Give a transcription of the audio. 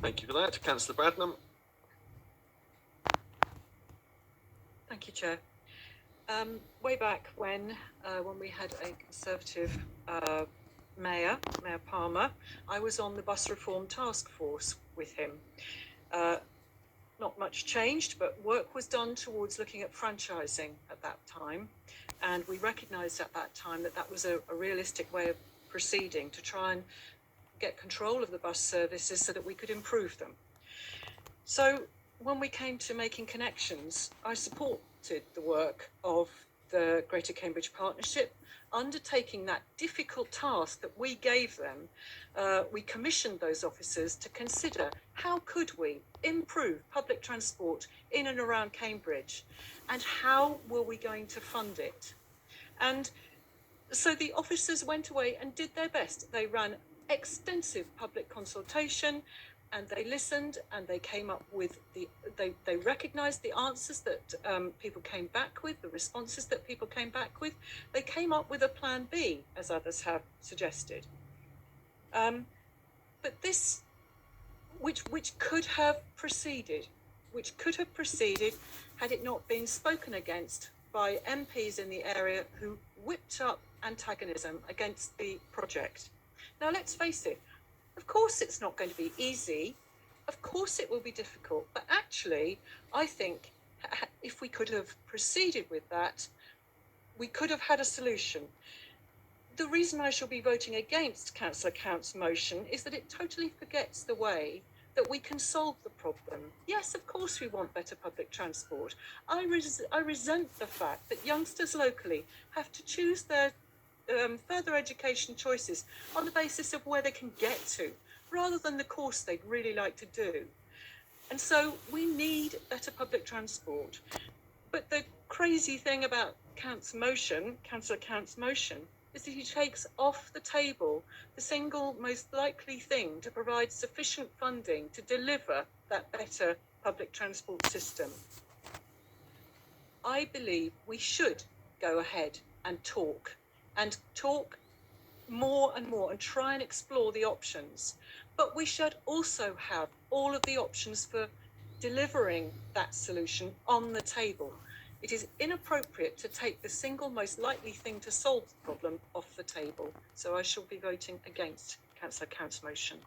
Thank you for that. Councillor Bradnam. Thank you, Chair. Way back when we had a Conservative Mayor Palmer, I was on the bus reform task force with him. Not much changed, but work was done towards looking at franchising at that time. And we recognised at that time that that was a realistic way of proceeding to try and get control of the bus services so that we could improve them. So when we came to making connections, I supported the work of the Greater Cambridge Partnership, undertaking that difficult task that we gave them. We commissioned those officers to consider how could we improve public transport in and around Cambridge, and how were we going to fund it. And so the officers went away and did their best. They ran extensive public consultation, and they listened, and they came up with they recognised the answers that people came back with, the responses that people came back with. They came up with a plan B, as others have suggested. But this, which could have proceeded had it not been spoken against by MPs in the area who whipped up antagonism against the project. Now, let's face it, of course it's not going to be easy, of course it will be difficult, but actually I think if we could have proceeded with that, we could have had a solution. The reason I shall be voting against Councillor Count's motion is that it totally forgets the way that we can solve the problem. Yes, of course we want better public transport. I resent the fact that youngsters locally have to choose their further education choices on the basis of where they can get to, rather than the course they'd really like to do. And so we need better public transport. But the crazy thing about Councillor Count's motion, is that he takes off the table the single most likely thing to provide sufficient funding to deliver that better public transport system. I believe we should go ahead and talk more and more and try and explore the options. But we should also have all of the options for delivering that solution on the table. It is inappropriate to take the single most likely thing to solve the problem off the table. So I shall be voting against Councillor Count's motion.